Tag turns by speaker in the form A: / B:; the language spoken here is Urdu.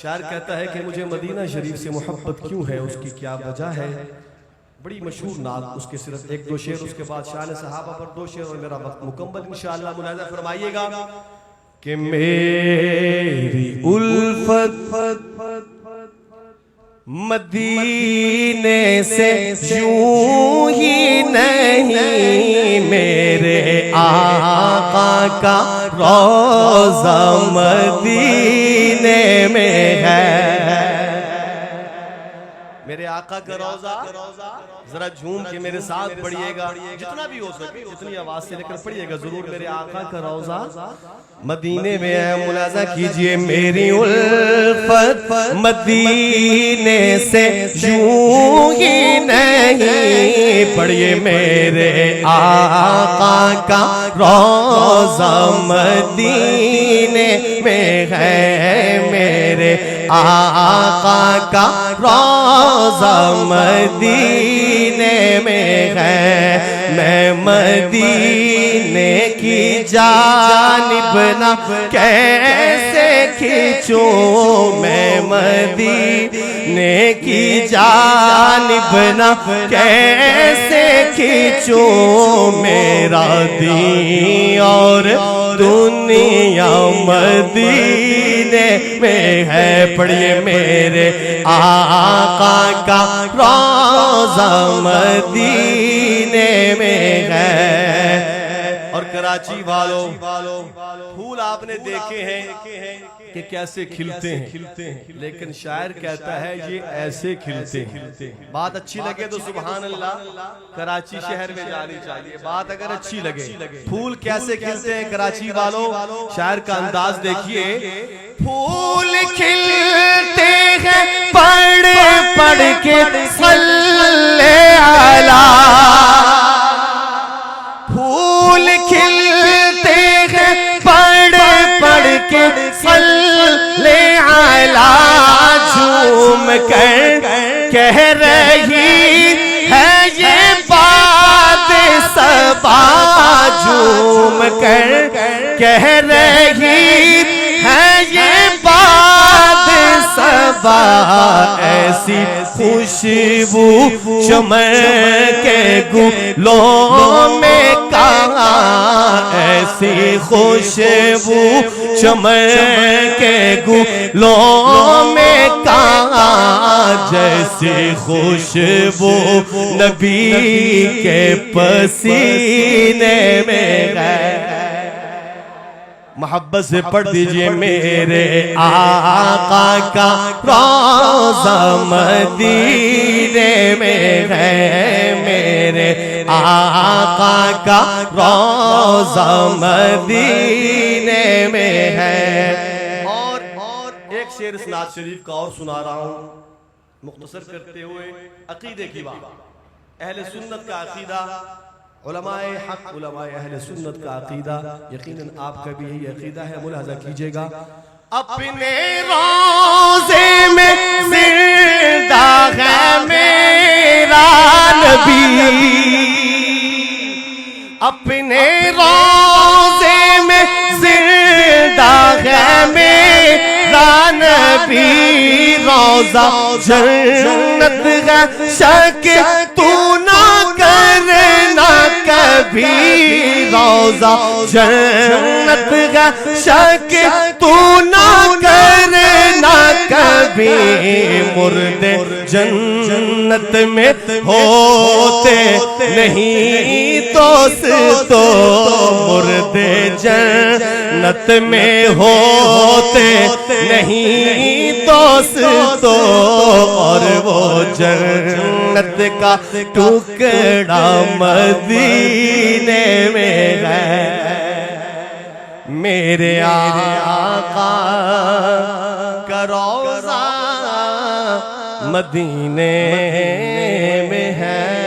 A: شاعر کہتا ہے کہ مجھے مدینہ شریف سے محبت کیوں ہے، اس کی کیا وجہ ہے۔ بڑی مشہور نعت، اس کے صرف ایک دو شعر، اس کے بعد شان صحابہ پر دو شعر، اور میرا وقت مکمل انشاءاللہ۔ ملاحظہ فرمائیے گا کہ میری الفت مدینے سے یوں ہی نہیں، میرے آقا کا روضہ مدینے میں ہے۔ میرے آقا کا روضہ، ذرا جھوم کے میرے ساتھ پڑھیے گا، جتنا بھی ہو سکے جتنی آواز سے لے کر پڑھیے گا ضرور۔ میرے آقا کا روضہ مدینے میں ہے۔ ملاحظہ کیجئے، میری الفت مدینے سے یوں ہی نہیں، پڑھیے میرے آقا کا روضہ مدینے میں ہے، میرے آقا کا روضہ مدینے میں ہے۔ میں مدینے کی جانب نہ کیسے کھینچوں، میں مدینے کی جانب نہ کیسے کھینچوں، میرا دین اور دنیا مدینے میں ہے۔ پڑھیے میرے آقا کا روضہ مدینے میں ہے۔ اور کراچی والوں، پھول آپ نے دیکھے ہیں کہ کیسے کھلتے ہیں، لیکن شاعر کہتا ہے یہ ایسے کھلتے ہیں۔ بات اچھی لگے تو سبحان اللہ کراچی شہر میں جانی چاہیے، بات اگر اچھی لگے۔ پھول کیسے کھلتے ہیں کراچی والوں، شاعر کا انداز دیکھیے۔ پھول کھلتے ہیں پڑھ پڑھ کے صلی علی، پھول کھلتے ہیں پڑھ پڑھ کے صلی علی، جھوم کر کہہ رہی ہے یہ بات صبا، جھوم کر کہہ رہی ہے یہ بات صبا، ایسی خوشبو چمکے گلوں میں کہاں، ایسی خوشبو چمکے گلوں میں کہاں، جیسی خوشبو نبی کے پسینے میں ہے۔ محبت سے پڑھ دیجئے، میرے آقا کا روضہ مدینے میں ہے، میرے آقا کا روضہ مدینے میں ہے۔ اور ایک شعر اس نعت شریف کا اور سنا رہا ہوں مختصر کرتے ہوئے۔ عقیدے کی بات، اہل سنت کا عقیدہ، علماء حق، علماء اہل سنت کا عقیدہ، یقیناً آپ کا بھی یہی عقیدہ ہے۔ ملاحظہ کیجئے گا، اپنے روضے میں زندہ ہے میرا نبی، اپنے روضے میں زندہ ہے میرا نبی، روضہ جنت کا شک تو نہ کرنا کبھی، روضہ جنت کا شک تو نہ کرنا کبھی، مردے جنت میں ہوتے نہیں دوستو، مردے جنت میں ہوتے نہیں دوستو، اور وہ جنت کا ٹکڑا مدینے میں ہے۔ میرے آقا کا روضہ مدینے میں ہے۔